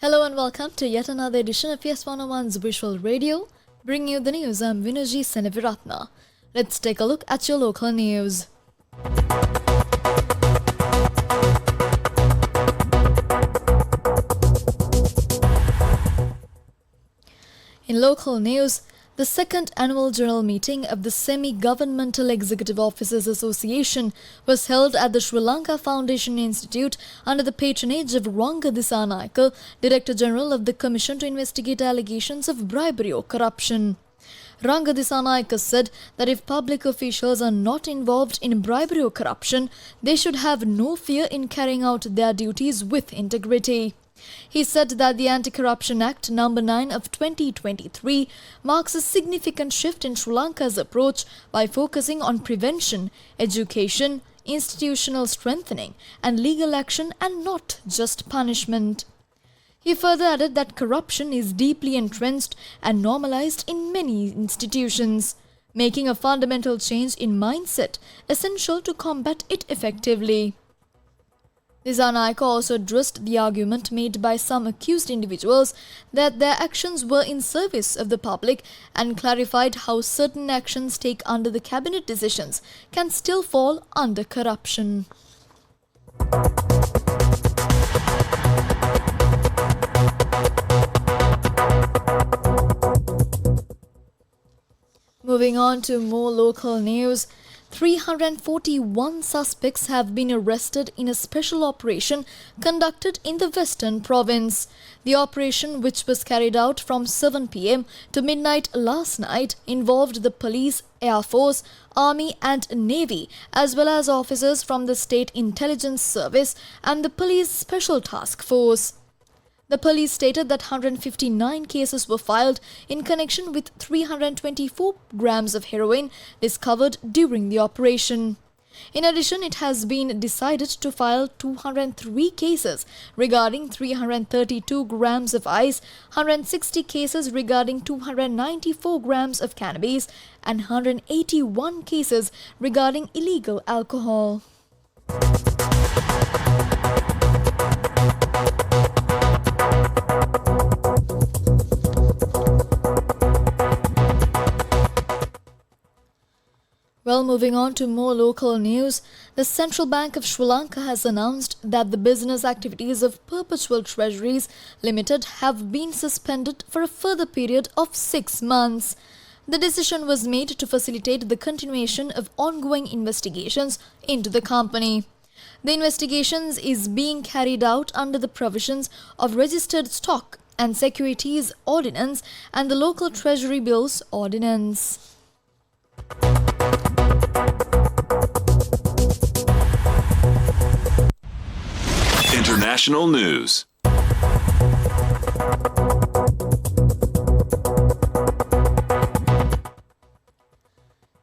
Hello and welcome to yet another edition of YES101's Visual Radio. Bringing you the news, I'm Vinuji Seneviratna. Let's take a look at your local news. In local news, the second annual general meeting of the Semi-Governmental Executive Officers Association was held at the Sri Lanka Foundation Institute under the patronage of Ranga Dissanayake, Director General of the Commission to investigate allegations of bribery or corruption. Ranga Dissanayake said that if public officials are not involved in bribery or corruption, they should have no fear in carrying out their duties with integrity. He said that the Anti-Corruption Act No. 9 of 2023 marks a significant shift in Sri Lanka's approach by focusing on prevention, education, institutional strengthening and legal action and not just punishment. He further added that corruption is deeply entrenched and normalized in many institutions, making a fundamental change in mindset essential to combat it effectively. Dissanayake also addressed the argument made by some accused individuals that their actions were in service of the public and clarified how certain actions taken under the cabinet decisions can still fall under corruption. Moving on to more local news. 341 suspects have been arrested in a special operation conducted in the Western Province. The operation, which was carried out from 7 p.m. to midnight last night, involved the police, Air Force, Army and Navy, as well as officers from the State Intelligence Service and the Police Special Task Force. The police stated that 159 cases were filed in connection with 324 grams of heroin discovered during the operation. In addition, it has been decided to file 203 cases regarding 332 grams of ice, 160 cases regarding 294 grams of cannabis, and 181 cases regarding illegal alcohol. Well, moving on to more local news, the Central Bank of Sri Lanka has announced that the business activities of Perpetual Treasuries Limited have been suspended for a further period of 6 months. The decision was made to facilitate the continuation of ongoing investigations into the company. The investigations is being carried out under the provisions of Registered Stock and Securities Ordinance and the Local Treasury Bills Ordinance. International news.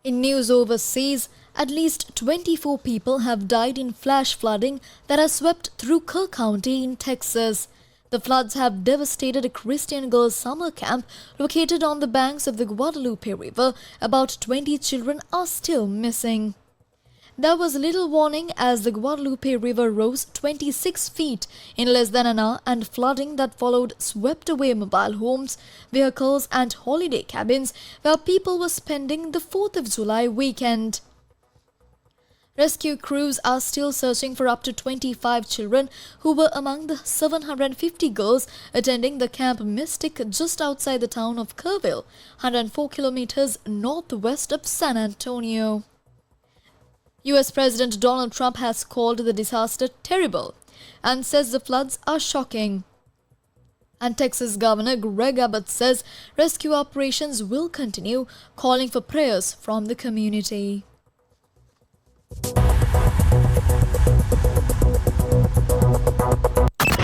In news overseas, at least 24 people have died in flash flooding that has swept through Kerr County in Texas. The floods have devastated a Christian girls' summer camp located on the banks of the Guadalupe River. About 20 children are still missing. There was little warning as the Guadalupe River rose 26 feet in less than an hour, and flooding that followed swept away mobile homes, vehicles and holiday cabins where people were spending the 4th of July weekend. Rescue crews are still searching for up to 25 children who were among the 750 girls attending the Camp Mystic just outside the town of Kerrville, 104 kilometers northwest of San Antonio. US President Donald Trump has called the disaster terrible and says the floods are shocking. And Texas Governor Greg Abbott says rescue operations will continue, calling for prayers from the community.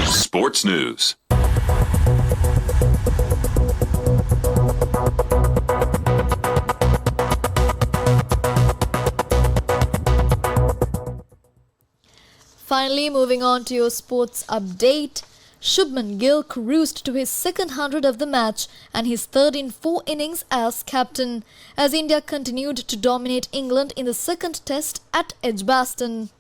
Sports news. Finally, moving on to your sports update. Shubman Gill cruised to his second 100 of the match and his third in 4 innings as captain, as India continued to dominate England in the second test at Edgbaston.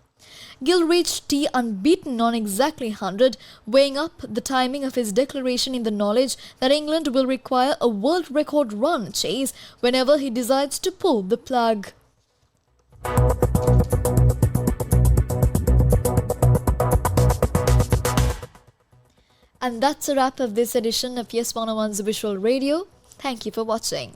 Gill reached tea unbeaten on exactly 100, weighing up the timing of his declaration in the knowledge that England will require a world record run chase whenever he decides to pull the plug. And that's a wrap of this edition of YES101's Visual Radio. Thank you for watching.